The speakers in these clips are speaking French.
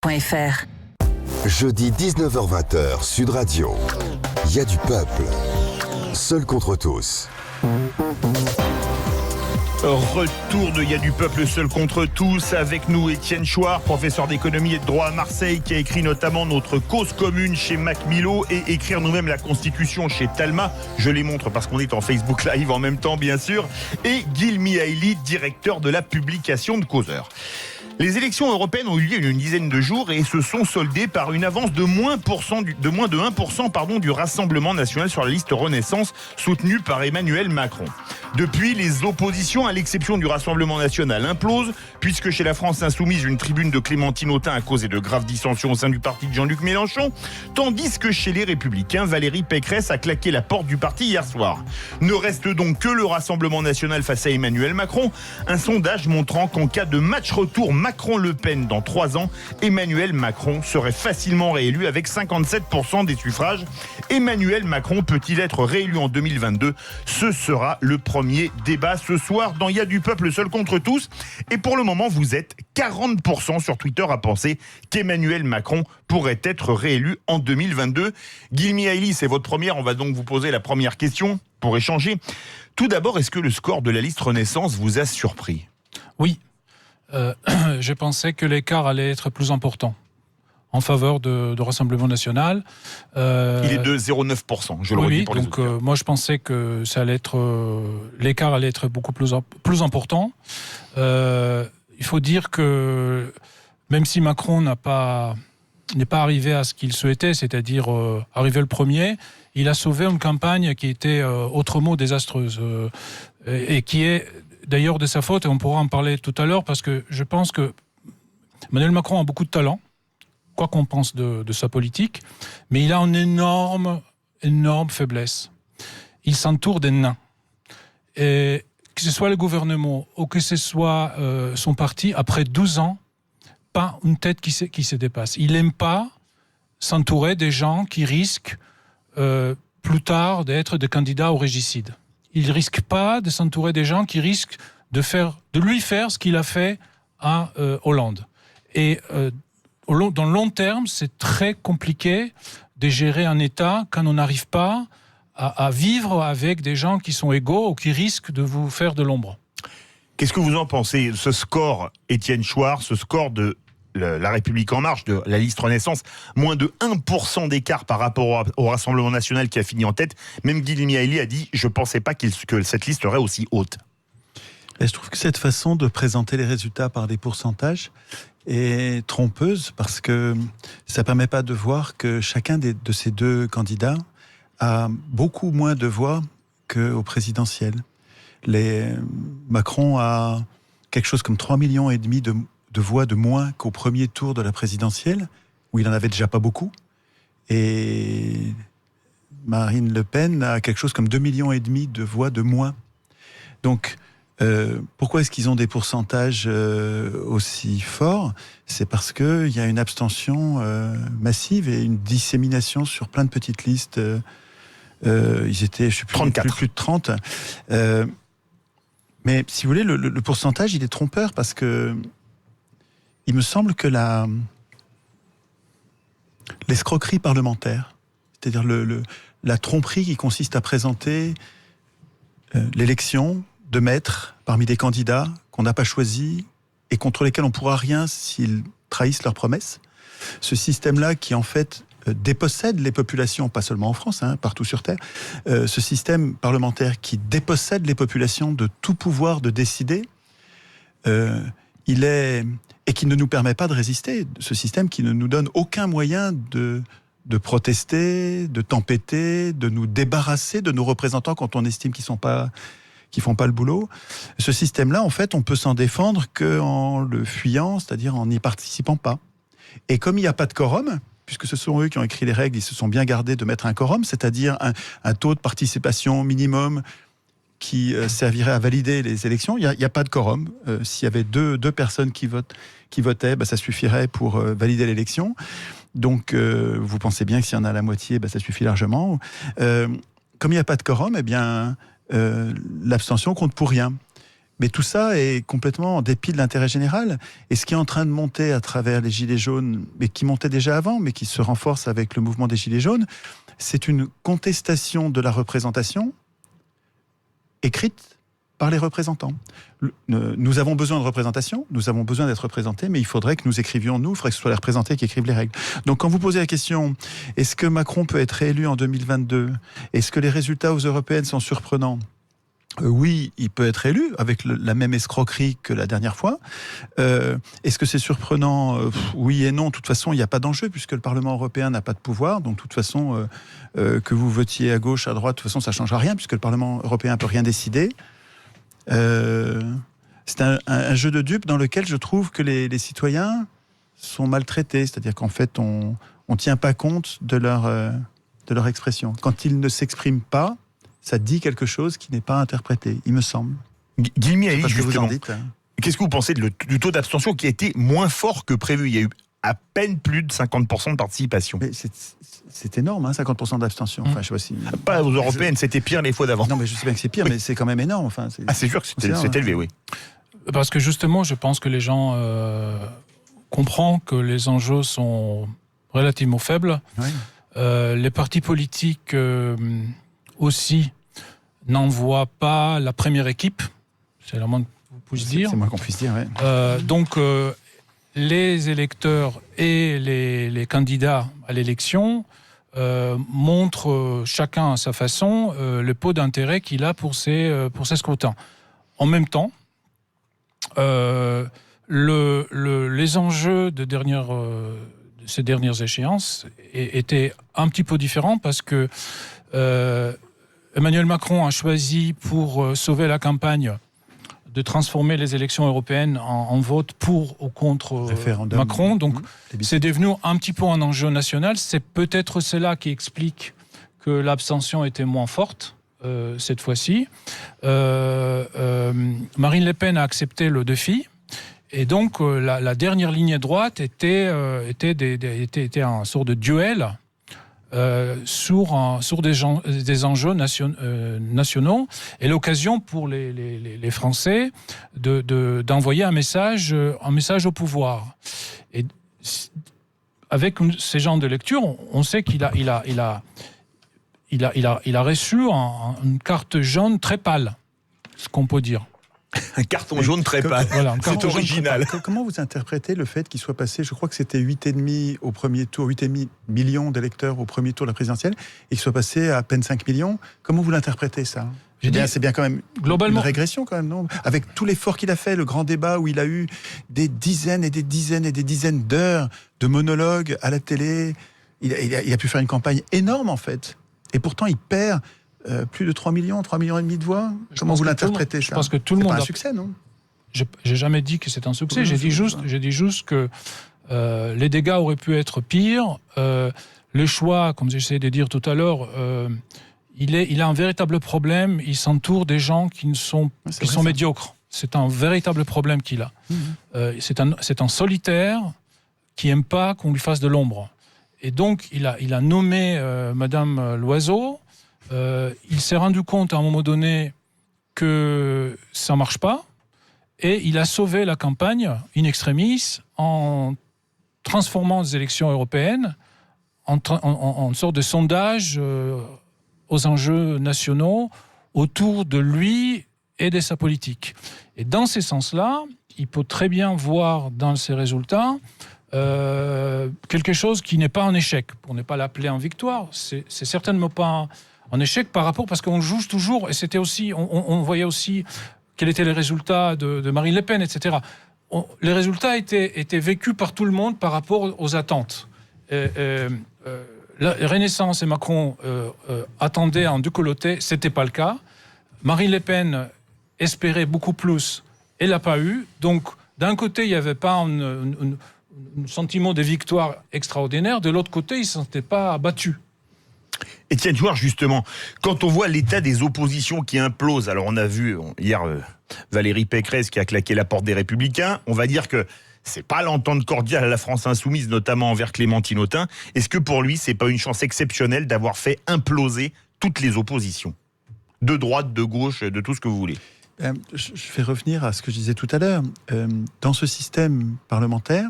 .fr. Jeudi 19h-20h, Sud Radio. Il y a du peuple. Seul contre tous. Retour de Il y a du peuple seul contre tous. Avec nous Étienne Chouard, professeur d'économie et de droit à Marseille, qui a écrit notamment Notre cause commune chez Macmillan et Écrire nous-mêmes la Constitution chez Talma. Je les montre parce qu'on est en Facebook Live en même temps, bien sûr. Et Gil Mihaili, directeur de la publication de Causeur. Les élections européennes ont eu lieu il y a une dizaine de jours et se sont soldées par une avance de moins de 1% du Rassemblement national sur la liste Renaissance, soutenue par Emmanuel Macron. Depuis, les oppositions, à l'exception du Rassemblement national, implosent, puisque chez la France insoumise, une tribune de Clémentine Autain a causé de graves dissensions au sein du parti de Jean-Luc Mélenchon, tandis que chez les Républicains, Valérie Pécresse a claqué la porte du parti hier soir. Ne reste donc que le Rassemblement national face à Emmanuel Macron, un sondage montrant qu'en cas de match retour Macron-Le Pen dans 3 ans, Emmanuel Macron serait facilement réélu avec 57% des suffrages. Emmanuel Macron peut-il être réélu en 2022 ? Ce sera le premier débat ce soir dans Il y a du peuple seul contre tous. Et pour le moment, vous êtes 40% sur Twitter à penser qu'Emmanuel Macron pourrait être réélu en 2022. Gil Mihaili, c'est votre première. On va donc vous poser la première question pour échanger. Tout d'abord, est-ce que le score de la liste Renaissance vous a surpris ? Oui. Je pensais que l'écart allait être plus important en faveur de Rassemblement National. Il est de 0,9%, je le redis pour les auditeurs. Moi je pensais que ça allait être, l'écart allait être beaucoup plus important. Il faut dire que même si Macron n'est pas arrivé à ce qu'il souhaitait, c'est-à-dire arriver le premier, il a sauvé une campagne qui était autrement désastreuse et qui est d'ailleurs de sa faute, et on pourra en parler tout à l'heure, parce que je pense que Emmanuel Macron a beaucoup de talent, quoi qu'on pense de sa politique, mais il a une énorme faiblesse. Il s'entoure des nains. Et que ce soit le gouvernement ou que ce soit son parti, après 12 ans, pas une tête qui se dépasse. Il n'aime pas s'entourer des gens qui risquent plus tard d'être des candidats au régicide. Il ne risque pas de s'entourer des gens qui risquent de lui faire ce qu'il a fait à Hollande. Et dans le long terme, c'est très compliqué de gérer un État quand on n'arrive pas à vivre avec des gens qui sont égaux ou qui risquent de vous faire de l'ombre. Qu'est-ce que vous en pensez ? Ce score, Étienne Chouard, ce score de La République En Marche, de la liste Renaissance, moins de 1% d'écart par rapport au Rassemblement National qui a fini en tête. Même Gil Mihaili a dit « Je ne pensais pas que cette liste serait aussi haute ». Et je trouve que cette façon de présenter les résultats par des pourcentages est trompeuse, parce que ça ne permet pas de voir que chacun de ces deux candidats a beaucoup moins de voix qu'au présidentiel. Macron a quelque chose comme 3,5 millions de voix de moins qu'au premier tour de la présidentielle, où il en avait déjà pas beaucoup. Et Marine Le Pen a quelque chose comme 2,5 millions de voix de moins. Donc, pourquoi est-ce qu'ils ont des pourcentages aussi forts ? C'est parce qu'il y a une abstention massive et une dissémination sur plein de petites listes. Ils étaient, je sais plus, 34. Plus de 30. Mais si vous voulez, le pourcentage, il est trompeur, parce que il me semble que l'escroquerie parlementaire, c'est-à-dire la tromperie qui consiste à présenter l'élection de maîtres parmi des candidats qu'on n'a pas choisis et contre lesquels on ne pourra rien s'ils trahissent leurs promesses. Ce système-là qui, en fait, dépossède les populations, pas seulement en France, partout sur Terre, ce système parlementaire qui dépossède les populations de tout pouvoir de décider, et qui ne nous permet pas de résister. Ce système qui ne nous donne aucun moyen de protester, de tempêter, de nous débarrasser de nos représentants quand on estime qu'ils font pas le boulot. Ce système-là, en fait, on peut s'en défendre qu'en le fuyant, c'est-à-dire en n'y participant pas. Et comme il n'y a pas de quorum, puisque ce sont eux qui ont écrit les règles, ils se sont bien gardés de mettre un quorum, c'est-à-dire un taux de participation minimum qui servirait à valider les élections. Il n'y a pas de quorum. S'il y avait deux personnes qui votaient, ça suffirait pour valider l'élection. Donc, vous pensez bien que s'il y en a la moitié, ça suffit largement. Comme il n'y a pas de quorum, l'abstention compte pour rien. Mais tout ça est complètement en dépit de l'intérêt général. Et ce qui est en train de monter à travers les Gilets jaunes, mais qui montait déjà avant, mais qui se renforce avec le mouvement des Gilets jaunes, c'est une contestation de la représentation écrite par les représentants. Nous avons besoin de représentation, nous avons besoin d'être représentés, mais il faudrait que nous écrivions, il faudrait que ce soit les représentés qui écrivent les règles. Donc quand vous posez la question, est-ce que Macron peut être réélu en 2022 ? Est-ce que les résultats aux européennes sont surprenants ? Oui, il peut être élu avec la même escroquerie que la dernière fois. Est-ce que c'est surprenant ? Oui et non. De toute façon, il n'y a pas d'enjeu puisque le Parlement européen n'a pas de pouvoir. Donc, de toute façon, que vous votiez à gauche, à droite, de toute façon, ça ne changera rien puisque le Parlement européen ne peut rien décider. C'est un jeu de dupes dans lequel je trouve que les citoyens sont maltraités. C'est-à-dire qu'en fait, on ne tient pas compte de leur expression. Quand ils ne s'expriment pas, ça dit quelque chose qui n'est pas interprété, il me semble. Guilmi Ali, justement, dites, hein. Qu'est-ce que vous pensez du taux d'abstention qui a été moins fort que prévu ? Il y a eu à peine plus de 50% de participation. Mais c'est énorme, hein, 50% d'abstention. Enfin, je sais pas si... Pas aux européennes, c'était pire les fois d'avant. Non, mais je sais bien que c'est pire, mais c'est quand même énorme. Enfin, c'est sûr que c'est élevé, oui. Parce que justement, je pense que les gens comprennent que les enjeux sont relativement faibles. Oui. Les partis politiques aussi n'envoient pas la première équipe. C'est la moins que vous puissiez dire. C'est moins qu'on puisse dire, oui. Donc, les électeurs et les candidats à l'élection montrent chacun à sa façon le pot d'intérêt qu'il a pour ces scrutins. En même temps, les enjeux de ces dernières échéances étaient un petit peu différents parce que Emmanuel Macron a choisi pour sauver la campagne de transformer les élections européennes en vote pour ou contre Macron. Donc c'est devenu un petit peu un enjeu national. C'est peut-être cela qui explique que l'abstention était moins forte cette fois-ci. Marine Le Pen a accepté le défi. Et donc la dernière ligne droite était un sort de duel sur des enjeux nationaux et l'occasion pour les Français d'envoyer un message au pouvoir. Et avec ces genres de lecture, on sait qu'il a reçu une carte jaune très pâle, ce qu'on peut dire. Un carton jaune très pâle. Voilà, c'est original. Comment vous interprétez le fait qu'il soit passé, je crois que c'était 8,5 au premier tour, 8,5 millions d'électeurs au premier tour de la présidentielle, et qu'il soit passé à peine 5 millions. Comment vous l'interprétez, ça ? C'est bien quand même globalement une régression, quand même, non ? Avec tout l'effort qu'il a fait, le grand débat où il a eu des dizaines et des dizaines et des dizaines d'heures de monologues à la télé, il a pu faire une campagne énorme, en fait. Et pourtant, il perd... plus de 3 millions et demi de voix. Comment vous l'interprétez, ça ? Je pense que tout le monde c'est pas un succès, non ? J'ai jamais dit que c'est un succès. J'ai dit juste que les dégâts auraient pu être pires. Le choix, comme j'essayais de dire tout à l'heure, il a un véritable problème. Il s'entoure des gens qui sont médiocres. C'est un véritable problème qu'il a. C'est un solitaire qui aime pas qu'on lui fasse de l'ombre. Et donc, il a nommé Madame Loiseau. Il s'est rendu compte à un moment donné que ça ne marche pas et il a sauvé la campagne in extremis en transformant les élections européennes en sorte de sondage aux enjeux nationaux autour de lui et de sa politique. Et dans ces sens-là, il peut très bien voir dans ces résultats quelque chose qui n'est pas un échec. Pour ne pas l'appeler en victoire, c'est certainement pas en échec par rapport, parce qu'on juge toujours, et c'était aussi, on voyait aussi quels étaient les résultats de Marine Le Pen, etc. Les résultats étaient vécus par tout le monde par rapport aux attentes. La Renaissance et Macron attendaient en décolleté, c'était pas le cas. Marine Le Pen espérait beaucoup plus, elle l'a pas eu. Donc, d'un côté, il n'y avait pas un sentiment de victoire extraordinaire, de l'autre côté, il ne se sentait pas abattu. Étienne Chouard, justement, quand on voit l'état des oppositions qui implosent, alors on a vu hier Valérie Pécresse qui a claqué la porte des Républicains, on va dire que c'est pas l'entente cordiale à la France insoumise, notamment envers Clémentine Autain. Est-ce que pour lui, c'est pas une chance exceptionnelle d'avoir fait imploser toutes les oppositions ? De droite, de gauche, de tout ce que vous voulez. Je vais revenir à ce que je disais tout à l'heure. Dans ce système parlementaire,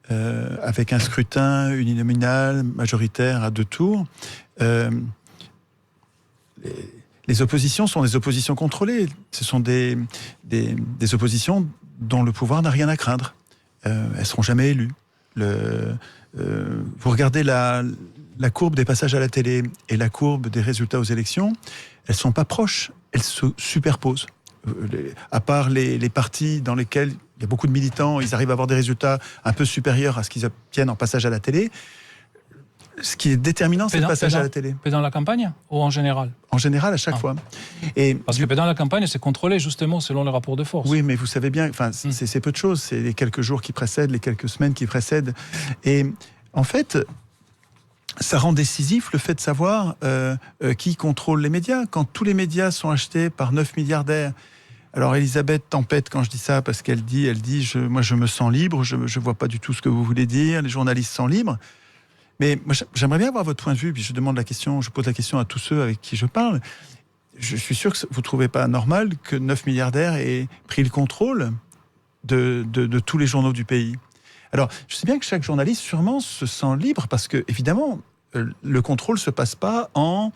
avec un scrutin uninominal, majoritaire à 2 tours, les oppositions sont des oppositions contrôlées. Ce sont des oppositions dont le pouvoir n'a rien à craindre. Elles seront jamais élues. Vous regardez la courbe des passages à la télé et la courbe des résultats aux élections, elles sont pas proches, elles se superposent. À part les partis dans lesquels il y a beaucoup de militants, ils arrivent à avoir des résultats un peu supérieurs à ce qu'ils obtiennent en passage à la télé. Ce qui est déterminant, c'est le passage à la télé. Dans la campagne ou en général? En général, à chaque fois. Et parce que dans la campagne, c'est contrôlé justement selon les rapports de force. Oui, mais vous savez bien, c'est peu de choses. C'est les quelques jours qui précèdent, les quelques semaines qui précèdent. Et en fait, ça rend décisif le fait de savoir qui contrôle les médias. Quand tous les médias sont achetés par 9 milliardaires. Alors Elisabeth tempête quand je dis ça, parce qu'elle dit, moi je me sens libre, je vois pas du tout ce que vous voulez dire, les journalistes sont libres. Mais moi, j'aimerais bien avoir votre point de vue, puis je pose la question à tous ceux avec qui je parle. Je suis sûr que vous ne trouvez pas normal que 9 milliardaires aient pris le contrôle de tous les journaux du pays. Alors, je sais bien que chaque journaliste, sûrement, se sent libre, parce que, évidemment, le contrôle ne se passe pas en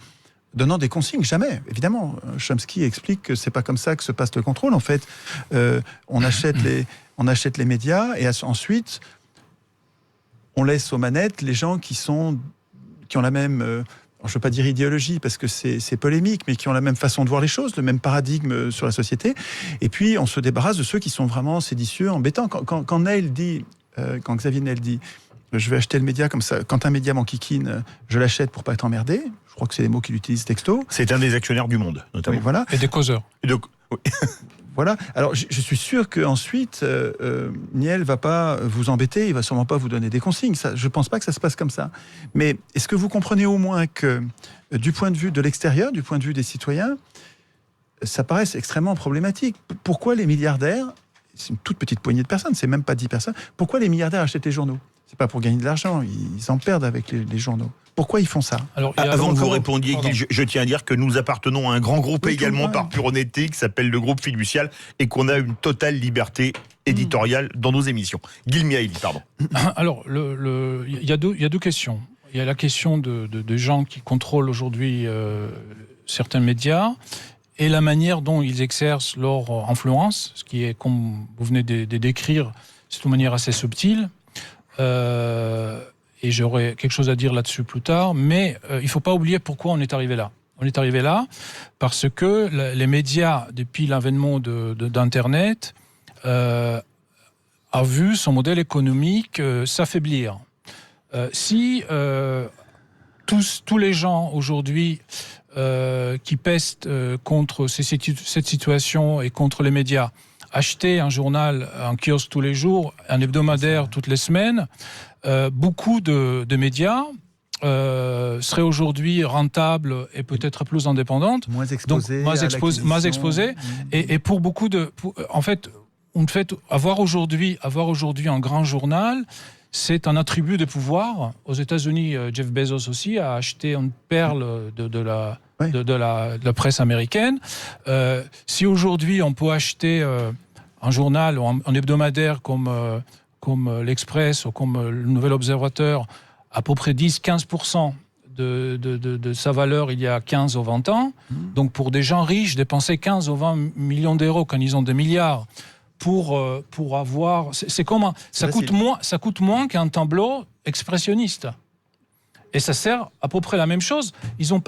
donnant des consignes, jamais. Évidemment, Chomsky explique que c'est pas comme ça que se passe le contrôle. En fait, on achète les médias, et ensuite on laisse aux manettes les gens qui ont la même, je ne veux pas dire idéologie parce que c'est polémique, mais qui ont la même façon de voir les choses, le même paradigme sur la société. Et puis on se débarrasse de ceux qui sont vraiment séditieux, embêtants. Quand Xavier Niel dit je vais acheter le média comme ça, quand un média m'enquiquine, je l'achète pour pas être emmerdé. Je crois que c'est les mots qu'il utilise texto. C'est un des actionnaires du Monde, notamment. Oui, voilà. Et des causeurs. Oui. Voilà. Alors, je suis sûr qu'ensuite, Niel va pas vous embêter, il va sûrement pas vous donner des consignes. Ça, je pense pas que ça se passe comme ça. Mais est-ce que vous comprenez au moins que, du point de vue de l'extérieur, du point de vue des citoyens, ça paraît extrêmement problématique. Pourquoi les milliardaires, c'est une toute petite poignée de personnes, c'est même pas 10 personnes, pourquoi les milliardaires achètent les journaux? C'est pas pour gagner de l'argent, ils en perdent avec les journaux. Pourquoi ils font ça? Alors, avant que vous répondiez, Guy, je tiens à dire que nous appartenons à un grand groupe également par pure honnêteté qui s'appelle le groupe Fiducial et qu'on a une totale liberté éditoriale dans nos émissions. Guy Miaili, pardon. Alors, il y a deux questions. Il y a la question de gens qui contrôlent aujourd'hui certains médias et la manière dont ils exercent leur influence, ce qui est, comme vous venez de décrire, c'est une manière assez subtile. Et j'aurai quelque chose à dire là-dessus plus tard, mais il ne faut pas oublier pourquoi on est arrivé là. On est arrivé là parce que les médias, depuis l'avènement d'Internet, a vu son modèle économique s'affaiblir. Si tous les gens aujourd'hui qui pestent contre cette situation et contre les médias, acheter un journal, un kiosque tous les jours, un hebdomadaire toutes les semaines, beaucoup de médias seraient aujourd'hui rentables et peut-être plus indépendantes. Moins exposés. Moins exposés. Et pour beaucoup en fait, avoir aujourd'hui un grand journal, c'est un attribut de pouvoir. Aux États-Unis, Jeff Bezos aussi a acheté une perle de la presse américaine. Si aujourd'hui on peut acheter un journal ou un hebdomadaire comme l'Express ou comme le Nouvel Observateur, à peu près 10-15% de sa valeur il y a 15 ou 20 ans. Donc pour des gens riches, dépenser 15 ou 20 millions d'euros quand ils ont des milliards pour avoir... Ça coûte moins qu'un tableau expressionniste. Et ça sert à peu près la même chose. Ils ont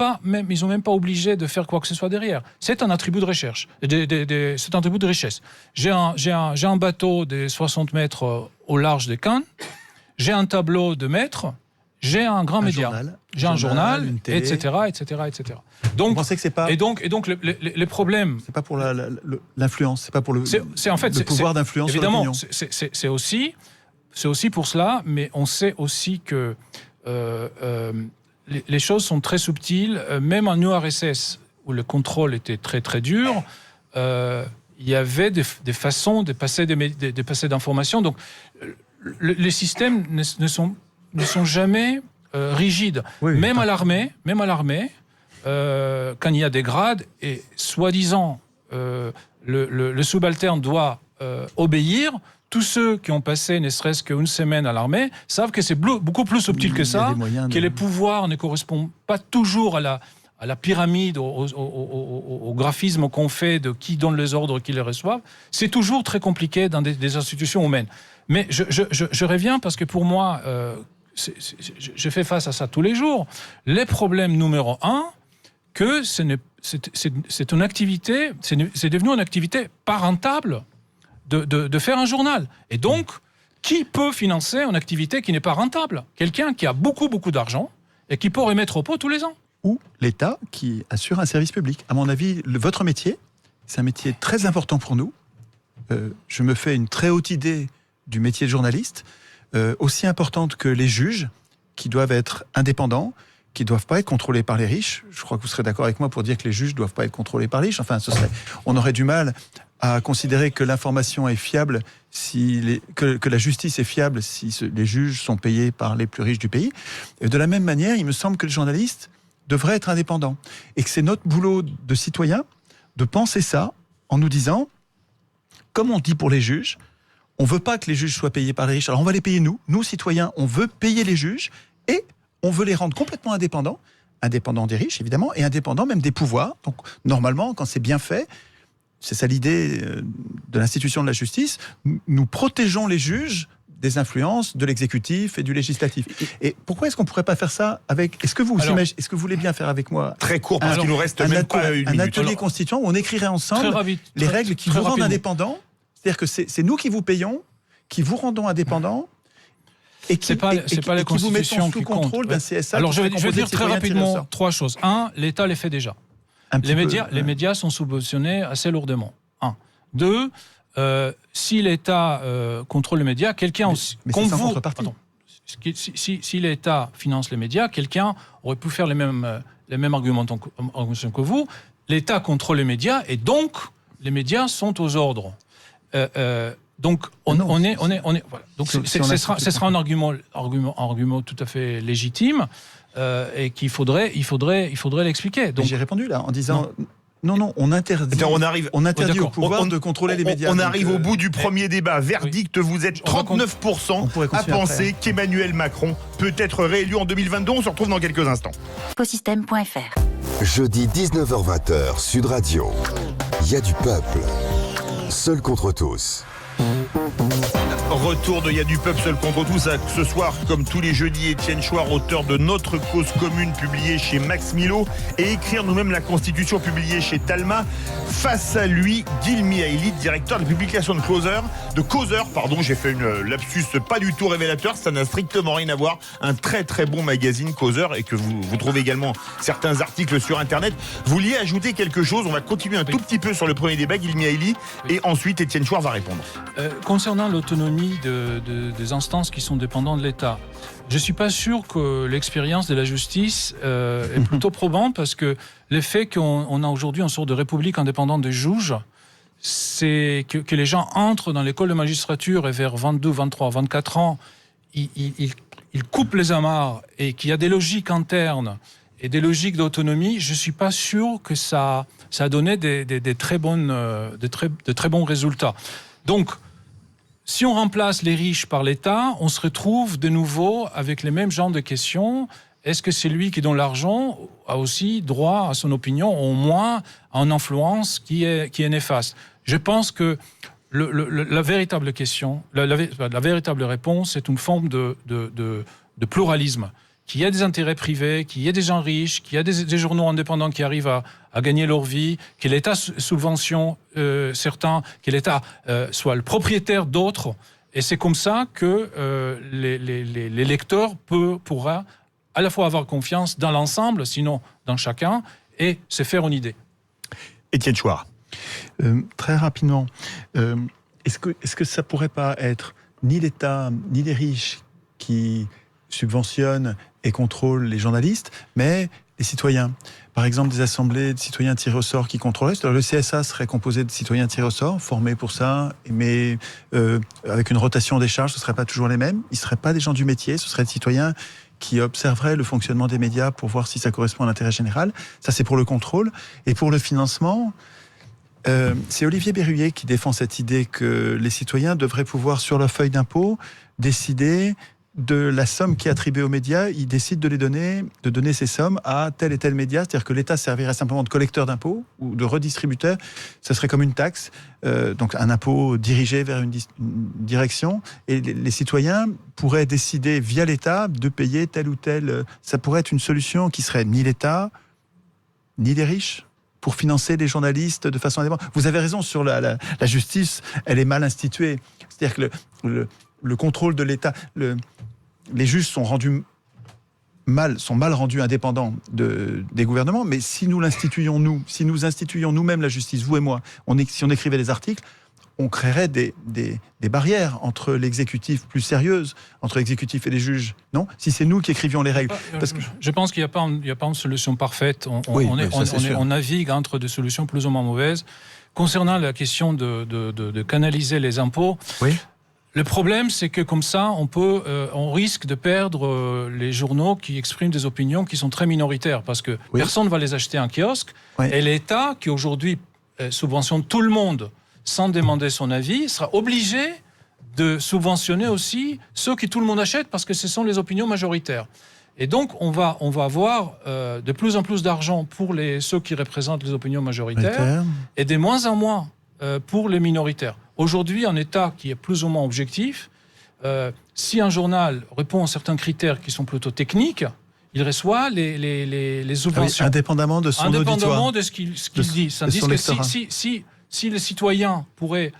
même pas obligé de faire quoi que ce soit derrière. C'est un attribut de recherche. C'est un attribut de richesse. J'ai un bateau de 60 mètres au large de Cannes. J'ai un tableau de mètres. J'ai un grand média. J'ai un journal, etc. Donc, vous pensez que c'est pas... Et donc les problèmes... C'est pas pour l'influence, c'est pas pour le pouvoir d'influence sur l'opinion. Évidemment, c'est aussi pour cela, mais on sait aussi que les choses sont très subtiles. Même en URSS, où le contrôle était très très dur, il y avait des façons de passer d'informations. Donc, les systèmes ne sont jamais rigides. Oui, même à l'armée, quand il y a des grades, et soi-disant le subalterne doit obéir. Tous ceux qui ont passé ne serait-ce qu'une semaine à l'armée savent que c'est beaucoup plus subtil que ça, que les pouvoirs ne correspondent pas toujours à la pyramide, au graphisme qu'on fait de qui donne les ordres, qui les reçoivent. C'est toujours très compliqué dans des institutions humaines. Mais je reviens parce que pour moi, je fais face à ça tous les jours. Les problèmes numéro un, que c'est une activité, c'est devenu une activité pas rentable de faire un journal. Et donc, qui peut financer une activité qui n'est pas rentable ? Quelqu'un qui a beaucoup d'argent et qui peut remettre au pot tous les ans. Ou l'État qui assure un service public. À mon avis, votre métier, c'est un métier très important pour nous. Je me fais une très haute idée du métier de journaliste, aussi importante que les juges, qui doivent être indépendants, qui ne doivent pas être contrôlés par les riches. Je crois que vous serez d'accord avec moi pour dire que les juges ne doivent pas être contrôlés par les riches. Enfin, on aurait du mal à considérer que l'information est fiable, que la justice est fiable si les juges sont payés par les plus riches du pays. Et de la même manière, il me semble que les journalistes devraient être indépendants. Et que c'est notre boulot de citoyen de penser ça en nous disant, comme on dit pour les juges, on ne veut pas que les juges soient payés par les riches. Alors on va les payer nous citoyens, on veut payer les juges et on veut les rendre complètement indépendants des riches évidemment, et indépendants même des pouvoirs. Donc normalement, quand c'est bien fait, c'est ça l'idée de l'institution de la justice, nous protégeons les juges des influences de l'exécutif et du législatif. Et pourquoi est-ce qu'on ne pourrait pas faire ça avec... Est-ce que vous voulez bien faire avec moi très court, parce qu'il nous reste même pas une minute. Un atelier constituant où on écrirait ensemble les règles qui vous rendent indépendants. C'est-à-dire que c'est nous qui vous payons, qui vous rendons indépendants, et qui vous mettons sous contrôle d'un CSA. Alors je vais dire très rapidement 3 choses. 1, l'État les fait déjà. Les médias sont subventionnés assez lourdement. 1. 2, si l'État contrôle les médias, quelqu'un aussi... Mais c'est sans contrepartie. Si l'État finance les médias, quelqu'un aurait pu faire les mêmes argumentations que vous. L'État contrôle les médias et donc les médias sont aux ordres. Donc on est voilà. Donc ce sera un argument tout à fait légitime et qu'il faudrait l'expliquer. Donc j'ai répondu là en disant non, on interdit. On interdit au pouvoir de contrôler les médias. On arrive au bout du premier débat. Verdict, vous êtes 39% à penser qu'Emmanuel Macron peut être réélu en 2022. On se retrouve dans quelques instants. Ecosystème.fr. Jeudi 19h-20h, Sud Radio. Il y a du peuple. Seul contre tous. Retour de Il y a du peuple seul contre tous. Ce soir, comme tous les jeudis, Étienne Chouard, auteur de Notre cause commune, publié chez Max Milo, et Écrire nous-mêmes la Constitution, publié chez Talma. Face à lui, Gil Mihaili, directeur de publication de Causeur. J'ai fait une lapsus pas du tout révélateur, ça n'a strictement rien à voir. Un très très bon magazine Causeur, et que vous trouvez également certains articles sur Internet. Vous vouliez ajouter quelque chose? On va continuer un tout petit peu sur le premier débat, Gil Mihaili, et ensuite Étienne Chouard va répondre. Concernant l'autonomie des instances qui sont dépendantes de l'État, je ne suis pas sûr que l'expérience de la justice est plutôt probante, parce que le fait qu'on a aujourd'hui une sorte de république indépendante des juges, c'est que les gens entrent dans l'école de magistrature et vers 22, 23, 24 ans, ils coupent les amarres et qu'il y a des logiques internes et des logiques d'autonomie. Je ne suis pas sûr que ça a donné de très bons résultats. Donc, si on remplace les riches par l'État, on se retrouve de nouveau avec les mêmes genres de questions. Est-ce que celui qui donne l'argent a aussi droit à son opinion, au moins à une influence qui est néfaste? Je pense que la véritable question, la véritable réponse, c'est une forme de pluralisme. Qu'il y ait des intérêts privés, qu'il y ait des gens riches, qu'il y ait des journaux indépendants qui arrivent à gagner leur vie, que l'État subventionne certains, que l'État soit le propriétaire d'autres. Et c'est comme ça que les lecteurs pourront à la fois avoir confiance dans l'ensemble, sinon dans chacun, et se faire une idée. Étienne Chouard. Très rapidement, est-ce que ça pourrait pas être ni l'État, ni les riches qui subventionnent et contrôlent les journalistes, mais les citoyens? Par exemple, des assemblées de citoyens tirés au sort qui contrôleraient. Le CSA serait composé de citoyens tirés au sort, formés pour ça, mais avec une rotation des charges, ce ne seraient pas toujours les mêmes. Ils ne seraient pas des gens du métier, ce seraient des citoyens qui observeraient le fonctionnement des médias pour voir si ça correspond à l'intérêt général. Ça, c'est pour le contrôle. Et pour le financement, C'est Olivier Berruyer qui défend cette idée que les citoyens devraient pouvoir, sur leur feuille d'impôt, décider de la somme qui est attribuée aux médias. Ils décident de donner ces sommes à tel et tel média. C'est-à-dire que l'État servirait simplement de collecteur d'impôts ou de redistributeur. Ce serait comme une taxe, donc un impôt dirigé vers une direction. Et les citoyens pourraient décider via l'État de payer tel ou tel. Ça pourrait être une solution qui serait ni l'État, ni les riches, pour financer les journalistes de façon indépendante. Vous avez raison sur la justice, elle est mal instituée. C'est-à-dire que le contrôle de l'État, les juges sont mal rendus indépendants des gouvernements, mais si nous l'instituions si nous instituions nous-mêmes la justice, vous et moi, si on écrivait des articles, on créerait des barrières entre l'exécutif plus sérieuse, entre l'exécutif et les juges, non ? Si c'est nous qui écrivions les règles. Parce que... Je pense qu'il n'y a pas une solution parfaite. On navigue entre des solutions plus ou moins mauvaises. Concernant la question de canaliser les impôts, oui. Le problème, c'est que comme ça, on risque de perdre les journaux qui expriment des opinions qui sont très minoritaires, parce que personne ne va les acheter en kiosque, et l'État, qui aujourd'hui subventionne tout le monde sans demander son avis, sera obligé de subventionner aussi ceux qui tout le monde achète, parce que ce sont les opinions majoritaires. Et donc, on va avoir de plus en plus d'argent pour ceux qui représentent les opinions majoritaires, et de moins en moins pour les minoritaires. Aujourd'hui, un État qui est plus ou moins objectif, si un journal répond à certains critères qui sont plutôt techniques, il reçoit les subventions. Indépendamment de son auditoire. Indépendamment de ce qu'il dit. Ça dit que si les citoyens pourraient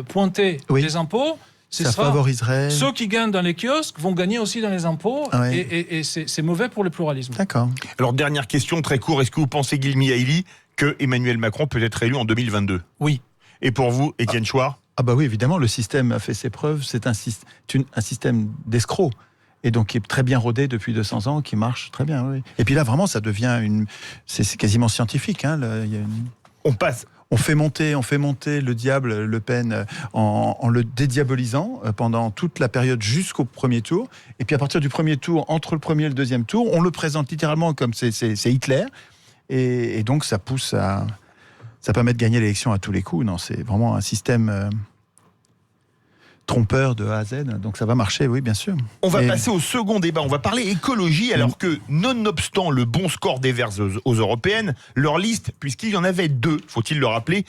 pointer les impôts, ça favoriserait... Ceux qui gagnent dans les kiosques vont gagner aussi dans les impôts, et c'est mauvais pour le pluralisme. D'accord. Alors, dernière question, très court. Est-ce que vous pensez, Guilmi Haïli, que Emmanuel Macron peut être élu en 2022 ? Oui. Et pour vous, Étienne Chouard ? Ah bah oui, évidemment, le système a fait ses preuves. C'est un système d'escrocs. Et donc, qui est très bien rodé depuis 200 ans, qui marche très bien. Oui. Et puis là, vraiment, ça devient c'est quasiment scientifique. Hein, On passe... On fait monter le diable, Le Pen, en le dédiabolisant pendant toute la période jusqu'au premier tour. Et puis à partir du premier tour, entre le premier et le deuxième tour, on le présente littéralement comme c'est Hitler. Et donc ça pousse à... Ça permet de gagner l'élection à tous les coups. Non, c'est vraiment un système trompeur de A à Z. Donc ça va marcher, oui, bien sûr. On va passer au second débat. On va parler écologie, alors que, nonobstant le bon score des Verts aux européennes, leur liste, puisqu'il y en avait 2, faut-il le rappeler,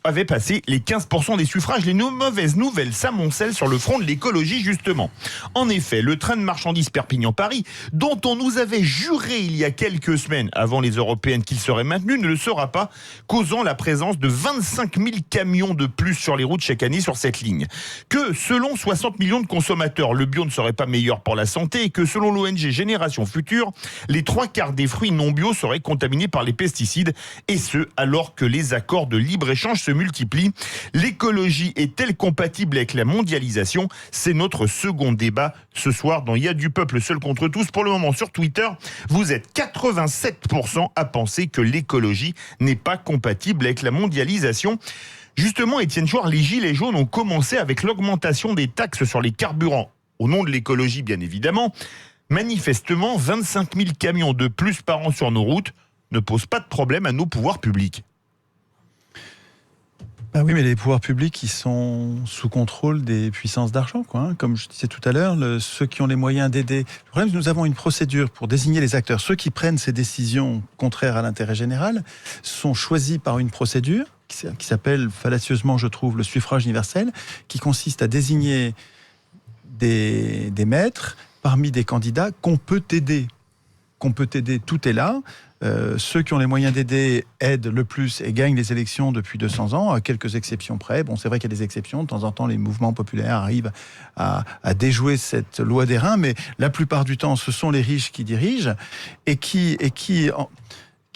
avait passé les 15% des suffrages. Les mauvaises nouvelles s'amoncellent sur le front de l'écologie, justement. En effet, le train de marchandises Perpignan-Paris, dont on nous avait juré il y a quelques semaines, avant les européennes, qu'il serait maintenu, ne le sera pas, causant la présence de 25 000 camions de plus sur les routes chaque année sur cette ligne. Que, selon 60 millions de consommateurs, le bio ne serait pas meilleur pour la santé, et que, selon l'ONG Génération Future, les 3/4 des fruits non bio seraient contaminés par les pesticides, et ce, alors que les accords de libre-échange se multiplient. L'écologie est-elle compatible avec la mondialisation ? C'est notre second débat ce soir dans Il y a du peuple seul contre tous. Pour le moment, sur Twitter, vous êtes 87% à penser que l'écologie n'est pas compatible avec la mondialisation. Justement, Étienne Chouard, les Gilets jaunes ont commencé avec l'augmentation des taxes sur les carburants, au nom de l'écologie bien évidemment. Manifestement, 25 000 camions de plus par an sur nos routes ne posent pas de problème à nos pouvoirs publics. Ah oui, mais les pouvoirs publics, ils sont sous contrôle des puissances d'argent, quoi. Hein. Comme je disais tout à l'heure, ceux qui ont les moyens d'aider. Le problème, c'est que nous avons une procédure pour désigner les acteurs. Ceux qui prennent ces décisions contraires à l'intérêt général sont choisis par une procédure qui s'appelle fallacieusement, je trouve, le suffrage universel, qui consiste à désigner des maîtres parmi des candidats qu'on peut aider. Tout est là. Ceux qui ont les moyens d'aider aident le plus et gagnent les élections depuis 200 ans, à quelques exceptions près. Bon, c'est vrai qu'il y a des exceptions. De temps en temps, les mouvements populaires arrivent à déjouer cette loi des reins, mais la plupart du temps, ce sont les riches qui dirigent et qui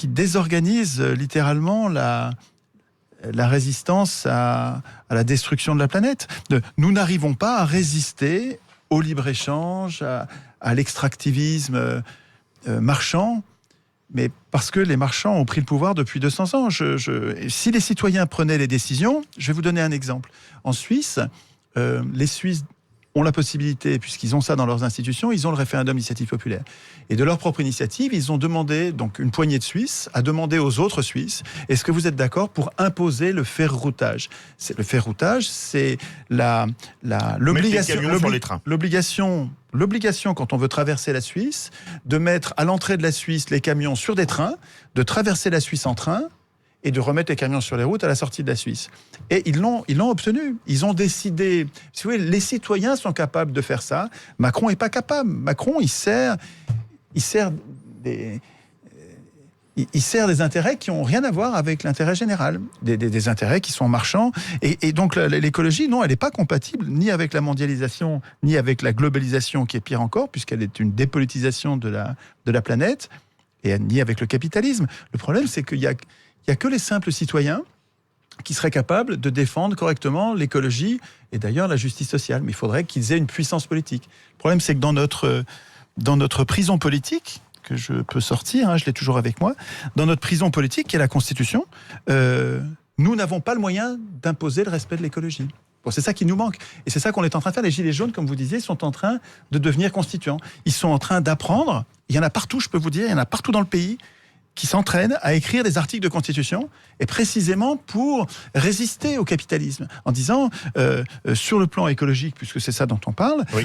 désorganisent littéralement la résistance à la destruction de la planète. Nous n'arrivons pas à résister au libre-échange, à l'extractivisme marchand, mais parce que les marchands ont pris le pouvoir depuis 200 ans. Si les citoyens prenaient les décisions, je vais vous donner un exemple. En Suisse, les Suisses ont la possibilité, puisqu'ils ont ça dans leurs institutions, ils ont le référendum d'initiative populaire. Et de leur propre initiative, ils ont demandé, donc une poignée de Suisses, a demandé aux autres Suisses, est-ce que vous êtes d'accord pour imposer le ferroutage ? Le ferroutage, c'est l'obligation, quand on veut traverser la Suisse, de mettre à l'entrée de la Suisse les camions sur des trains, de traverser la Suisse en train, et de remettre les camions sur les routes à la sortie de la Suisse. Et ils l'ont obtenu. Ils ont décidé... Si vous voulez, les citoyens sont capables de faire ça. Macron n'est pas capable. Macron, il sert des intérêts qui n'ont rien à voir avec l'intérêt général. Des intérêts qui sont marchands. Et donc, l'écologie, non, elle n'est pas compatible ni avec la mondialisation, ni avec la globalisation, qui est pire encore, puisqu'elle est une dépolitisation de la planète, et ni avec le capitalisme. Le problème, c'est qu'il y a que les simples citoyens qui seraient capables de défendre correctement l'écologie et d'ailleurs la justice sociale. Mais il faudrait qu'ils aient une puissance politique. Le problème, c'est que dans notre prison politique, que je peux sortir, je l'ai toujours avec moi, dans notre prison politique, qui est la Constitution, nous n'avons pas le moyen d'imposer le respect de l'écologie. Bon, c'est ça qui nous manque. Et c'est ça qu'on est en train de faire. Les Gilets jaunes, comme vous disiez, sont en train de devenir constituants. Ils sont en train d'apprendre. Il y en a partout, je peux vous dire, il y en a partout dans le pays, qui s'entraînent à écrire des articles de constitution, et précisément pour résister au capitalisme, en disant, sur le plan écologique, puisque c'est ça dont on parle, oui.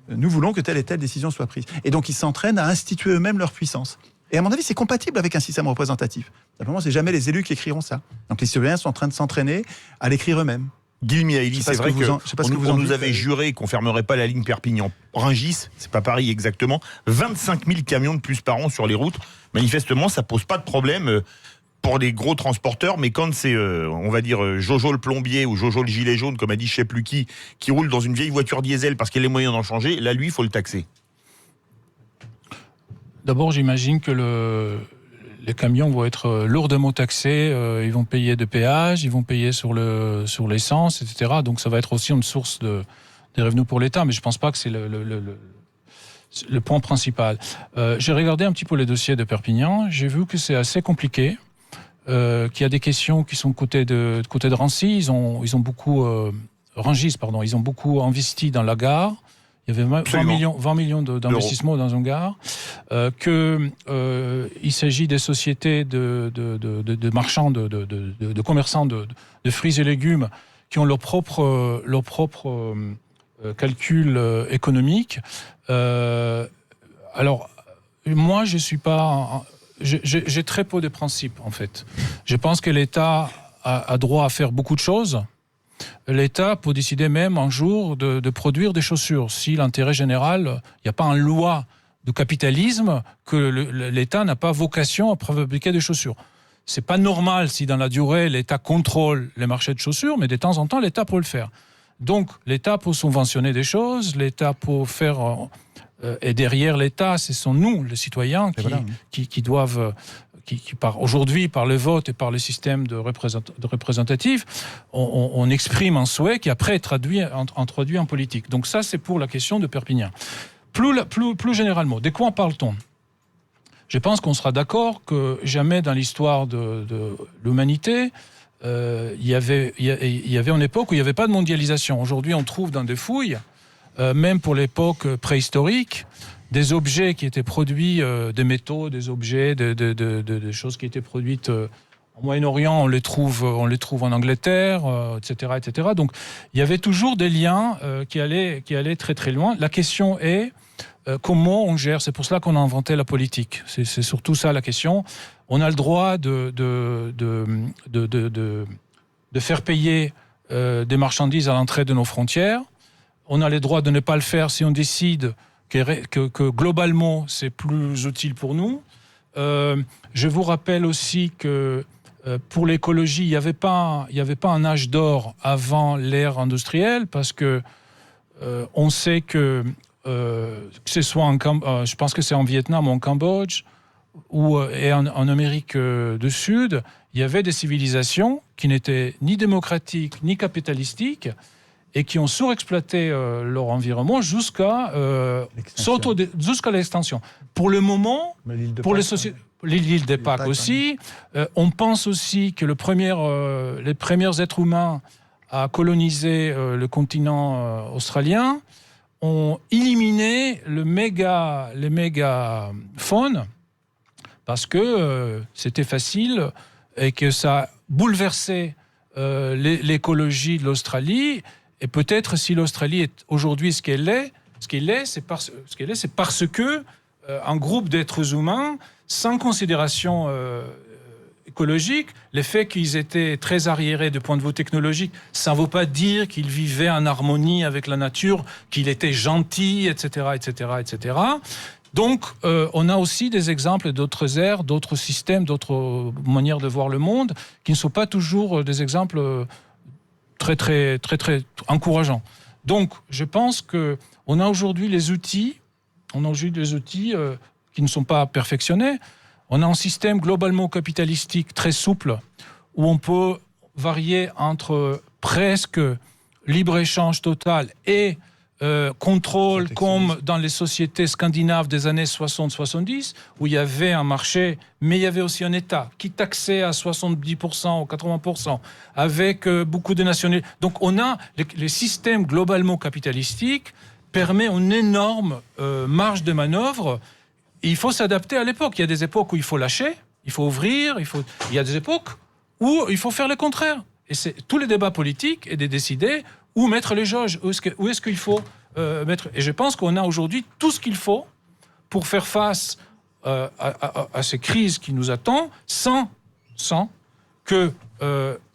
Nous voulons que telle et telle décision soit prise. Et donc ils s'entraînent à instituer eux-mêmes leur puissance. Et à mon avis, c'est compatible avec un système représentatif. Simplement, c'est jamais les élus qui écriront ça. Donc les citoyens sont en train de s'entraîner à l'écrire eux-mêmes. Guy Mihaili, c'est vrai qu'on nous avait juré qu'on ne fermerait pas la ligne Perpignan-Rungis, c'est pas Paris exactement, 25 000 camions de plus par an sur les routes. Manifestement, ça pose pas de problème pour les gros transporteurs, mais quand c'est, on va dire, Jojo le plombier ou Jojo le gilet jaune, comme a dit je sais plus qui roule dans une vieille voiture diesel parce qu'il a les moyens d'en changer, là, lui, il faut le taxer. D'abord, j'imagine que les camions vont être lourdement taxés, ils vont payer de péage, ils vont payer sur l'essence, etc. Donc ça va être aussi une source de revenus pour l'État, mais je ne pense pas que c'est le point principal. J'ai regardé un petit peu les dossiers de Perpignan, j'ai vu que c'est assez compliqué, qu'il y a des questions qui sont côté de Rancy, ils ont beaucoup... Rungis, pardon, ils ont beaucoup investi dans la gare. Il y avait 20 millions d'investissements dans une gare, il s'agit des sociétés de marchands, de commerçants de fruits et légumes qui ont leur propre calcul économique. Alors, moi, je suis pas... J'ai très peu de principes, en fait. Je pense que l'État a droit à faire beaucoup de choses. L'État peut décider même un jour de produire des chaussures. Si l'intérêt général, il n'y a pas une loi de capitalisme que l'État n'a pas vocation à fabriquer des chaussures. C'est pas normal si dans la durée l'État contrôle les marchés de chaussures, mais de temps en temps l'État peut le faire. Donc l'État peut subventionner des choses, l'État peut faire... et derrière l'État, ce sont nous, les citoyens, qui doivent... aujourd'hui, par le vote et par le système de représentatif, on exprime un souhait qui après est introduit en politique. Donc ça, c'est pour la question de Perpignan. Plus généralement, de quoi parle-t-on ? Je pense qu'on sera d'accord que jamais dans l'histoire de l'humanité, il y avait une époque où il n'y avait pas de mondialisation. Aujourd'hui, on trouve dans des fouilles, même pour l'époque préhistorique, des objets qui étaient produits, des métaux, des objets, des choses qui étaient produites au Moyen-Orient, on les trouve en Angleterre, etc., etc. Donc, il y avait toujours des liens qui allaient très très loin. La question est comment on gère. C'est pour cela qu'on a inventé la politique. C'est surtout ça la question. On a le droit de faire payer des marchandises à l'entrée de nos frontières. On a le droit de ne pas le faire si on décide que globalement, c'est plus utile pour nous. Je vous rappelle aussi que pour l'écologie, il n'y avait pas un âge d'or avant l'ère industrielle, parce que on sait que ce soit je pense que c'est en Vietnam ou en Cambodge, et en Amérique du Sud, il y avait des civilisations qui n'étaient ni démocratiques ni capitalistiques, et qui ont surexploité leur environnement jusqu'à l'extension. Pour le moment, pour l'île des Pâques aussi, on pense aussi que les premiers êtres humains à coloniser le continent australien ont éliminé les mégafaunes parce que c'était facile et que ça a bouleversé l'écologie de l'Australie. Et peut-être si l'Australie est aujourd'hui ce qu'elle est, c'est parce que un groupe d'êtres humains, sans considération écologique, le fait qu'ils étaient très arriérés du point de vue technologique, ça ne veut pas dire qu'ils vivaient en harmonie avec la nature, qu'il était gentil, etc., etc., etc. Donc, on a aussi des exemples d'autres ères, d'autres systèmes, d'autres manières de voir le monde, qui ne sont pas toujours des exemples très, très, très, très encourageants. Donc, je pense qu'on a aujourd'hui les outils, qui ne sont pas perfectionnés. On a un système globalement capitalistique très souple, où on peut varier entre presque libre-échange total et contrôle, comme dans les sociétés scandinaves des années 60-70, où il y avait un marché, mais il y avait aussi un État qui taxait à 70% ou 80%, avec beaucoup de nationalités. Donc on a les systèmes globalement capitalistiques permet une énorme marge de manœuvre. Et il faut s'adapter à l'époque. Il y a des époques où il faut lâcher, il faut ouvrir, il y a des époques où il faut faire le contraire. Et c'est tous les débats politiques et de décider où mettre les jauges, où est-ce qu'il faut mettre. Et je pense qu'on a aujourd'hui tout ce qu'il faut pour faire face à ces crises qui nous attendent sans que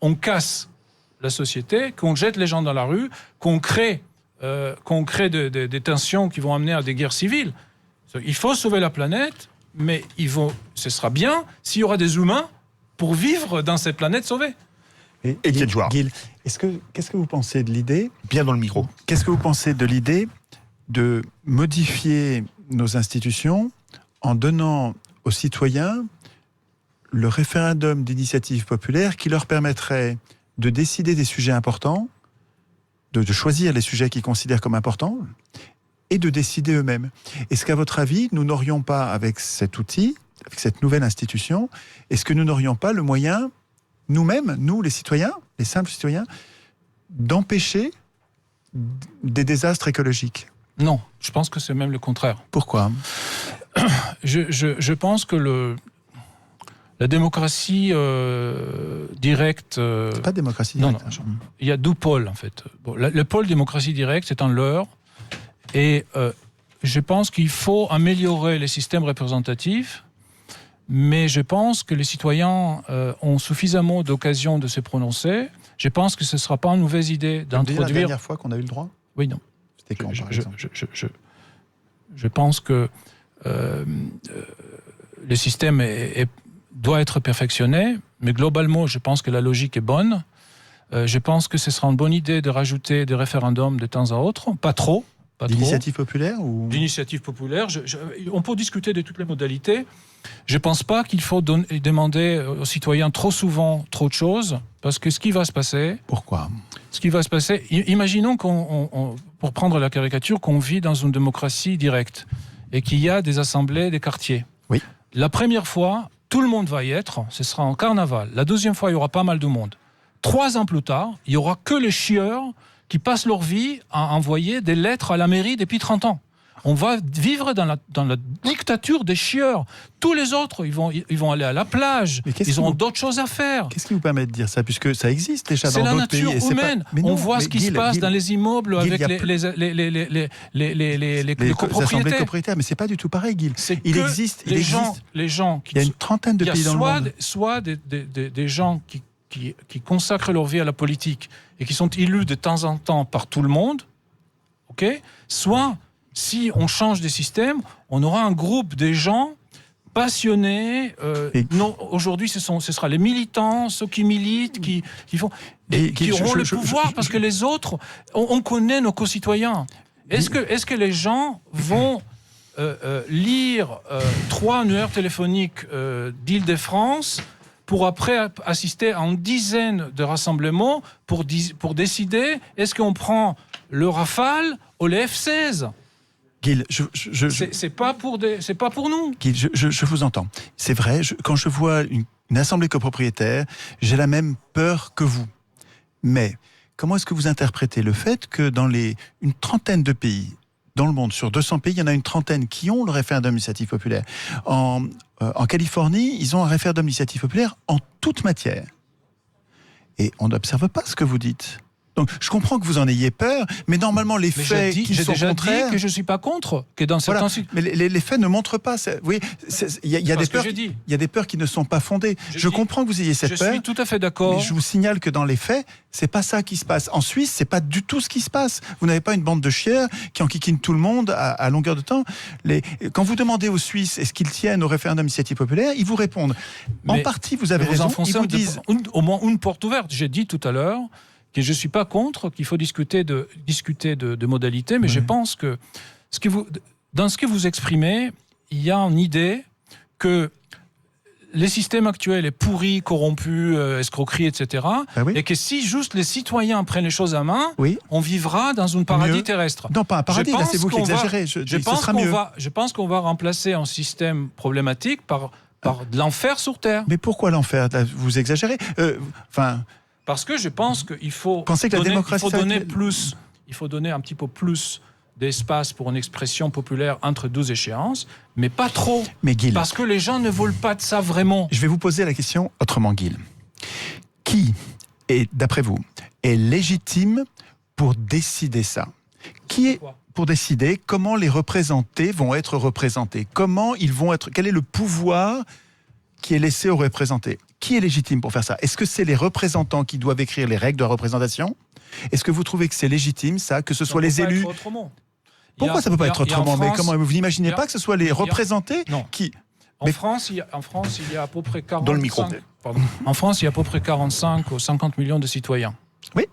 on casse la société, qu'on jette les gens dans la rue, qu'on crée des tensions qui vont amener à des guerres civiles. Il faut sauver la planète, mais ce sera bien s'il y aura des humains pour vivre dans cette planète sauvée. Et Gilles, qu'est-ce que vous pensez de l'idée ? Bien dans le micro. Qu'est-ce que vous pensez de l'idée de modifier nos institutions en donnant aux citoyens le référendum d'initiative populaire qui leur permettrait de décider des sujets importants, de choisir les sujets qu'ils considèrent comme importants et de décider eux-mêmes. Est-ce qu'à votre avis, nous n'aurions pas, avec cet outil, avec cette nouvelle institution, est-ce que nous n'aurions pas le moyen, nous-mêmes, nous les citoyens, les simples citoyens, d'empêcher des désastres écologiques ? Non, je pense que c'est même le contraire. Pourquoi ? Je pense que la démocratie directe... c'est pas démocratie directe. Non. Il y a deux pôles, en fait. Bon, le pôle démocratie directe, c'est un leurre. Et je pense qu'il faut améliorer les systèmes représentatifs, mais je pense que les citoyens ont suffisamment d'occasions de se prononcer. Je pense que ce ne sera pas une mauvaise idée d'introduire... La dernière fois qu'on a eu le droit ? Oui, non. C'était quand, par exemple ? Je pense que le système doit être perfectionné, mais globalement, je pense que la logique est bonne. Je pense que ce sera une bonne idée de rajouter des référendums de temps à autre, pas trop. D'initiative populaire ou... D'initiative populaire. On peut discuter de toutes les modalités. Je ne pense pas qu'il faut demander aux citoyens trop souvent trop de choses, parce que ce qui va se passer... Pourquoi ? Ce qui va se passer... Imaginons, pour prendre la caricature, qu'on vit dans une démocratie directe et qu'il y a des assemblées des quartiers. Oui. La première fois, tout le monde va y être, ce sera en carnaval. La deuxième fois, il y aura pas mal de monde. 3 ans plus tard, il n'y aura que les chieurs qui passent leur vie à envoyer des lettres à la mairie depuis 30 ans. On va vivre dans la dictature des chieurs. Tous les autres, ils vont aller à la plage. Ils auront d'autres choses à faire. Qu'est-ce qui vous permet de dire ça ? Puisque ça existe déjà dans d'autres pays. C'est la nature humaine. On voit ce qui se passe dans les immeubles avec les copropriétaires. Copropriétaires. Mais c'est pas du tout pareil, Gilles. Il existe. Les gens qui... Il y a une trentaine de pays dans le monde. Soit des gens qui consacrent leur vie à la politique et qui sont élus de temps en temps par tout le monde, soit, si on change de système, on aura un groupe de gens passionnés. Aujourd'hui, ce sera les militants, ceux qui militent, qui auront le pouvoir, parce que les autres, on connaît nos concitoyens. Est-ce que les gens vont lire 3 annuaires téléphoniques d'Île-de-France pour après assister à une dizaine de rassemblements pour décider est-ce qu'on prend le Rafale ou les F-16 ? Gilles, c'est pas pour nous. Gilles, je vous entends. C'est vrai, quand je vois une assemblée copropriétaire, j'ai la même peur que vous. Mais comment est-ce que vous interprétez le fait que dans une trentaine de pays dans le monde, sur 200 pays, il y en a une trentaine qui ont le référendum d'initiative populaire. En Californie, ils ont un référendum d'initiative populaire en toute matière. Et on n'observe pas ce que vous dites. Donc, je comprends que vous en ayez peur, mais normalement, les faits qui sont déjà contraires... dit que je ne suis pas contre, que dans certains... Voilà. Mais les faits ne montrent pas... Oui, il y a des peurs. Il y a des peurs qui ne sont pas fondées. Je comprends que vous ayez cette peur. Je suis tout à fait d'accord. Mais je vous signale que dans les faits, c'est pas ça qui se passe. En Suisse, c'est pas du tout ce qui se passe. Vous n'avez pas une bande de chiens qui enquiquinent tout le monde à longueur de temps. Quand vous demandez aux Suisses est-ce qu'ils tiennent au référendum d'initiative populaire, ils vous répondent. En partie, vous avez raison. Ils vous disent au moins une porte ouverte. J'ai dit tout à l'heure que je ne suis pas contre, qu'il faut discuter de modalités, mais je pense que dans ce que vous exprimez, il y a une idée que les systèmes actuels est pourri, corrompu, escroquerie, etc. Et que si juste les citoyens prennent les choses à main, on vivra dans un paradis terrestre. Non, pas un paradis, là c'est vous qui exagérez. Je pense qu'on va remplacer un système problématique par de l'enfer sur Terre. Mais pourquoi l'enfer? Vous exagérez. Parce que je pense qu'il faut donner un petit peu plus d'espace pour une expression populaire entre deux échéances, mais pas trop. Mais Gilles, parce que les gens ne veulent pas de ça vraiment. Je vais vous poser la question autrement, Gilles. Qui est, d'après vous, est légitime pour décider ça? Qui est pour décider comment les représentés vont être représentés? Comment ils vont être? Quel est le pouvoir qui est laissé aux représentés? Qui est légitime pour faire ça? Est-ce que c'est les représentants qui doivent écrire les règles de la représentation? Est-ce que vous trouvez que c'est légitime, ça, que ce soit les élus? Pourquoi ça ne peut pas être autrement? Mais comment vous n'imaginez pas que ce soit les représentés qui... En France, il y a à peu près 45... Dans le micro. En France, il y a à peu près 45 ou 50 millions de citoyens. Oui.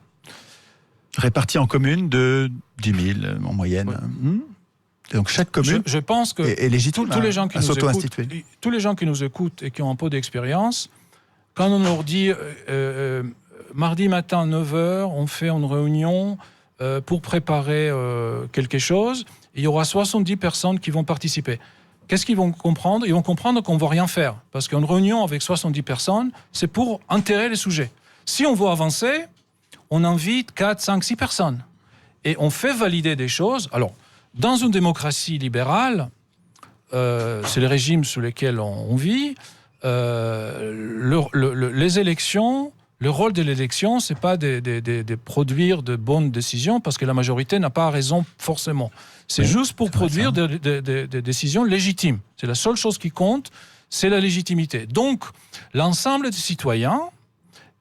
Répartis en communes de 10 000 en moyenne. Oui. Donc chaque commune je pense que est légitime tous les gens qui nous écoutent et qui ont un peu d'expérience, quand on leur dit mardi matin à 9h, on fait une réunion pour préparer quelque chose, il y aura 70 personnes qui vont participer. Qu'est-ce qu'ils vont comprendre? Ils vont comprendre qu'on ne va rien faire. Parce qu'une réunion avec 70 personnes, c'est pour enterrer les sujets. Si on veut avancer, on invite 4, 5, 6 personnes. Et on fait valider des choses. Alors, dans une démocratie libérale, c'est le régime sous lequel on vit, les élections, le rôle de l'élection, c'est pas de produire de bonnes décisions, parce que la majorité n'a pas raison forcément. C'est juste pour produire des décisions légitimes. C'est la seule chose qui compte, c'est la légitimité. Donc, l'ensemble des citoyens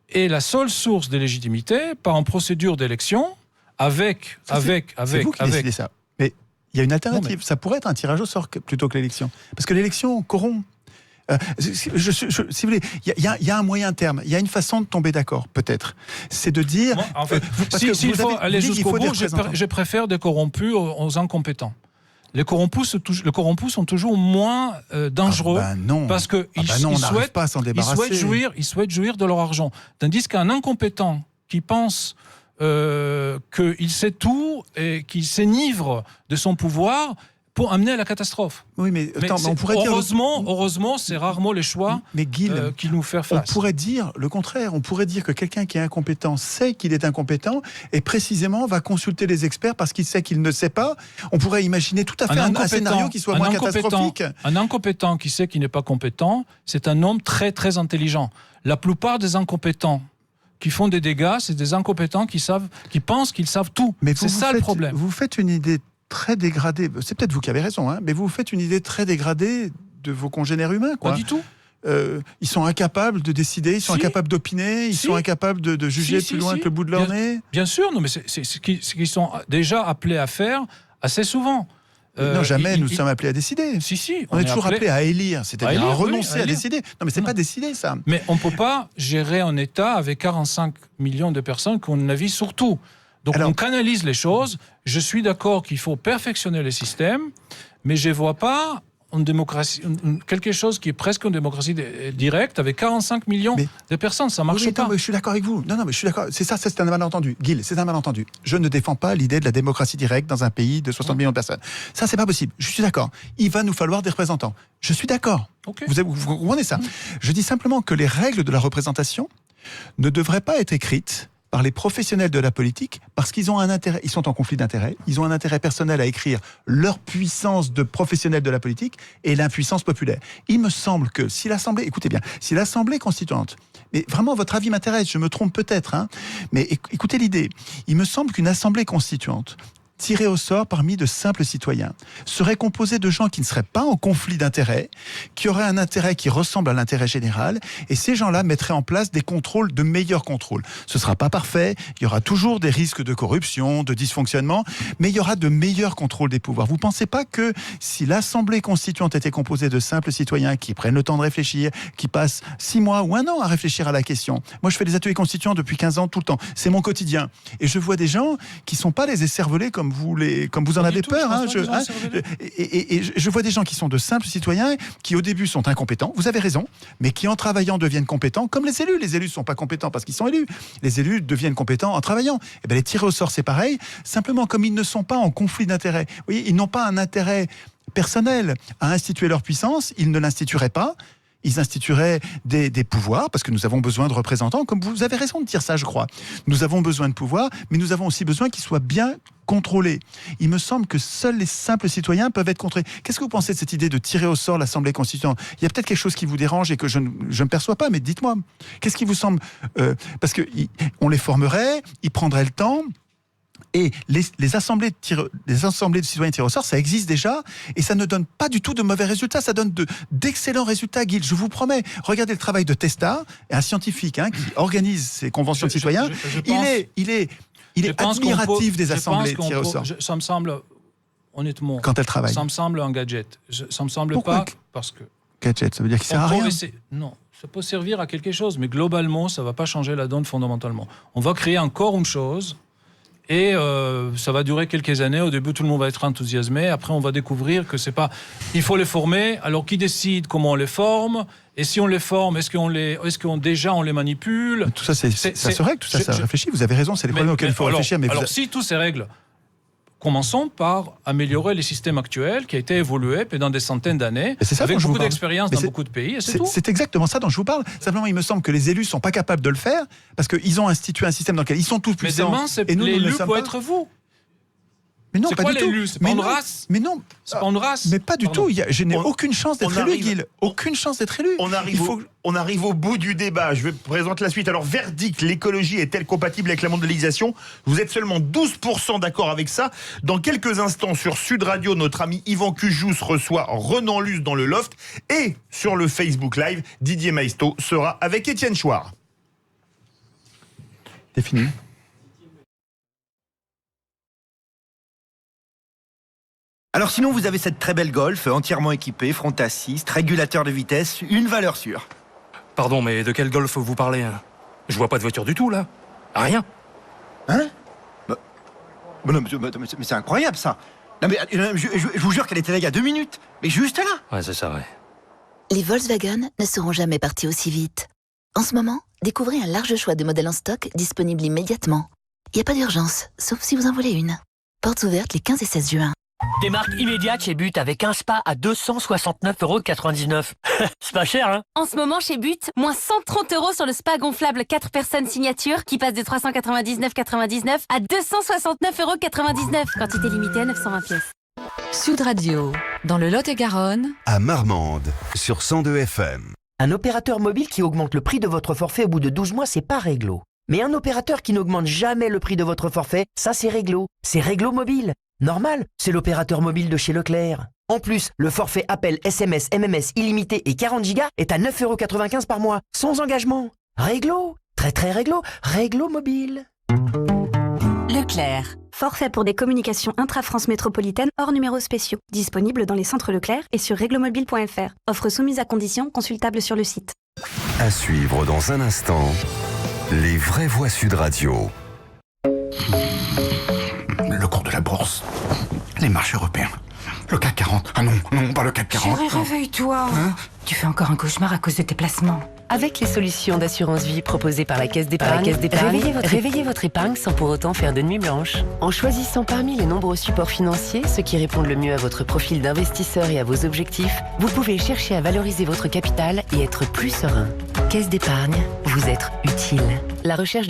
est la seule source de légitimité par une procédure d'élection avec... C'est vous qui décidez ça. Mais il y a une alternative. Ça pourrait être un tirage au sort plutôt que l'élection. Parce que l'élection corrompt. Si vous voulez, il y a un moyen terme, il y a une façon de tomber d'accord, peut-être. C'est de dire... Moi, en fait, s'il faut aller jusqu'au bout, je préfère des corrompus aux incompétents. Les corrompus sont toujours moins dangereux parce qu'ils souhaitent jouir de leur argent. Tandis qu'un incompétent qui pense qu'il sait tout et qu'il s'enivre de son pouvoir pour amener à la catastrophe. Oui, mais on pourrait heureusement, c'est rarement les choix qui nous font face. On pourrait dire le contraire. On pourrait dire que quelqu'un qui est incompétent sait qu'il est incompétent et précisément va consulter les experts parce qu'il sait qu'il ne sait pas. On pourrait imaginer tout à fait un scénario qui soit moins catastrophique. Un incompétent qui sait qu'il n'est pas compétent, c'est un homme très, très intelligent. La plupart des incompétents qui font des dégâts, c'est des incompétents qui pensent qu'ils savent tout. C'est ça le problème. Vous faites une idée très dégradée, c'est peut-être vous qui avez raison, mais vous faites une idée très dégradée de vos congénères humains. Pas du tout. Ils sont incapables de décider, ils sont incapables d'opiner, ils sont incapables de juger plus loin que le bout de leur nez. Bien sûr, mais c'est ce qu'ils sont déjà appelés à faire assez souvent. Non, jamais nous sommes appelés à décider. On est toujours appelés à élire, c'est-à-dire à renoncer à décider. Non, mais c'est pas décider, ça. Mais on ne peut pas gérer un État avec 45 millions de personnes qui ont un avis sur tout. Donc on canalise les choses. Je suis d'accord qu'il faut perfectionner les systèmes, mais je ne vois pas une démocratie, quelque chose qui est presque une démocratie directe avec 45 millions de personnes. Ça ne marche pas. Mais je suis d'accord avec vous. Non, mais je suis d'accord. C'est un malentendu. Gilles, c'est un malentendu. Je ne défends pas l'idée de la démocratie directe dans un pays de 60 millions de personnes. Ça, c'est pas possible. Je suis d'accord. Il va nous falloir des représentants. Je suis d'accord. Okay. Vous comprenez ça? Je dis simplement que les règles de la représentation ne devraient pas être écrites par les professionnels de la politique parce qu'ils ont un intérêt, ils sont en conflit d'intérêts, ils ont un intérêt personnel à écrire leur puissance de professionnels de la politique et l'impuissance populaire. Il me semble que si l'Assemblée, écoutez bien, si l'Assemblée constituante, mais vraiment votre avis m'intéresse, je me trompe peut-être, hein, mais écoutez l'idée, il me semble qu'une Assemblée constituante tiré au sort parmi de simples citoyens, serait composé de gens qui ne seraient pas en conflit d'intérêts, qui auraient un intérêt qui ressemble à l'intérêt général, et ces gens-là mettraient en place des contrôles, de meilleurs contrôles. Ce ne sera pas parfait, il y aura toujours des risques de corruption, de dysfonctionnement, mais il y aura de meilleurs contrôles des pouvoirs. Vous ne pensez pas que si l'Assemblée constituante était composée de simples citoyens qui prennent le temps de réfléchir, qui passent 6 mois ou 1 an à réfléchir à la question. Moi, je fais des ateliers constituants depuis 15 ans tout le temps. C'est mon quotidien. Et je vois des gens qui ne sont pas les écervelés comme vous en avez peur. Et je vois des gens qui sont de simples citoyens qui au début sont incompétents, vous avez raison, mais qui en travaillant deviennent compétents, comme les élus. Les élus ne sont pas compétents parce qu'ils sont élus. Les élus deviennent compétents en travaillant. Et bien les tirés au sort, c'est pareil, simplement comme ils ne sont pas en conflit d'intérêts. Vous voyez, ils n'ont pas un intérêt personnel à instituer leur puissance, ils ne l'institueraient pas. Ils institueraient des pouvoirs, parce que nous avons besoin de représentants, comme vous avez raison de dire ça, je crois. Nous avons besoin de pouvoirs, mais nous avons aussi besoin qu'ils soient bien contrôlés. Il me semble que seuls les simples citoyens peuvent être contrôlés. Qu'est-ce que vous pensez de cette idée de tirer au sort l'Assemblée constituante ? Il y a peut-être quelque chose qui vous dérange et que je ne perçois pas, mais dites-moi. Qu'est-ce qui vous semble... parce qu'on les formerait, ils prendraient le temps... Et les assemblées de citoyens tirés au sort, ça existe déjà, et ça ne donne pas du tout de mauvais résultats, ça donne d'excellents résultats, Guil, je vous promets. Regardez le travail de Testa, un scientifique qui organise ces conventions de citoyens. Il est admiratif des assemblées tirées au sort. Ça me semble, honnêtement, quand elles travaillent. Ça me semble un gadget. Ça me semble Pourquoi pas parce que... Gadget, ça veut dire qu'il sert à rien. Non, ça peut servir à quelque chose, mais globalement, ça ne va pas changer la donne fondamentalement. On va créer encore une chose... Et ça va durer quelques années. Au début, tout le monde va être enthousiasmé. Après, on va découvrir que c'est pas... Il faut les former. Alors, qui décide comment on les forme ? Et si on les forme, est-ce qu'on les manipule ? Tout ça, ça se règle, tout ça, ça réfléchit. Vous avez raison, c'est les problèmes auxquels il faut réfléchir. Mais si tout se règle, commençons par améliorer les systèmes actuels qui a été évolué pendant des centaines d'années, avec beaucoup d'expérience dans beaucoup de pays, et c'est tout. C'est exactement ça dont je vous parle. Simplement, il me semble que les élus ne sont pas capables de le faire parce qu'ils ont institué un système dans lequel ils sont tous puissants. Mais demain, l'élu peut être vous. Mais non, c'est pas quoi du tout. l'élu ? C'est pas une race ? Mais non. C'est pas une race ? Mais pas du tout. Je n'ai aucune chance d'être élu, Guil. Aucune chance d'être élu. On arrive au bout du débat. Je vais présenter la suite. Alors, verdict, l'écologie est-elle compatible avec la mondialisation ? Vous êtes seulement 12% d'accord avec ça. Dans quelques instants, sur Sud Radio, notre ami Yvan Cujous reçoit Renan Luce dans le Loft. Et sur le Facebook Live, Didier Maisto sera avec Étienne Chouard. C'est fini. Alors sinon, vous avez cette très belle Golf, entièrement équipée, front assist, régulateur de vitesse, une valeur sûre. Pardon, mais de quel Golf vous parlez ? Je vois pas de voiture du tout, là. Rien. Hein ? Non, mais c'est incroyable, ça. Non, mais je vous jure qu'elle était là il y a 2 minutes. Mais juste là. Ouais, c'est ça, ouais. Les Volkswagen ne seront jamais partis aussi vite. En ce moment, découvrez un large choix de modèles en stock disponibles immédiatement. Il n'y a pas d'urgence, sauf si vous en voulez une. Portes ouvertes les 15 et 16 juin. Démarque immédiate chez But avec un spa à 269,99 €. C'est pas cher, hein ? En ce moment, chez But, moins 130 € sur le spa gonflable 4 personnes signature qui passe de 399,99 à 269,99 €. Quantité limitée à 920 pièces. Sud Radio, dans le Lot-et-Garonne, À Marmande, sur 102 FM. Un opérateur mobile qui augmente le prix de votre forfait au bout de 12 mois, c'est pas réglo. Mais un opérateur qui n'augmente jamais le prix de votre forfait, ça c'est réglo. C'est Réglo Mobile. Normal, c'est l'opérateur mobile de chez Leclerc. En plus, le forfait appel SMS, MMS illimité et 40 Go est à 9,95 € par mois, sans engagement. Réglo, très très réglo, Réglo Mobile. Leclerc. Forfait pour des communications intra-France métropolitaine hors numéros spéciaux. Disponible dans les centres Leclerc et sur reglomobile.fr. Offre soumise à conditions, consultable sur le site. À suivre dans un instant, les vraies voix Sud Radio. Le cours de la bourse, les marchés européens, le CAC 40. Ah non, pas le CAC 40. Chérie, réveille-toi. Tu fais encore un cauchemar à cause de tes placements. Avec les solutions d'assurance vie proposées par la Caisse d'épargne, réveillez votre épargne sans pour autant faire de nuit blanche. En choisissant parmi les nombreux supports financiers ceux qui répondent le mieux à votre profil d'investisseur et à vos objectifs, vous pouvez chercher à valoriser votre capital et être plus serein. Caisse d'épargne, vous être utile. La recherche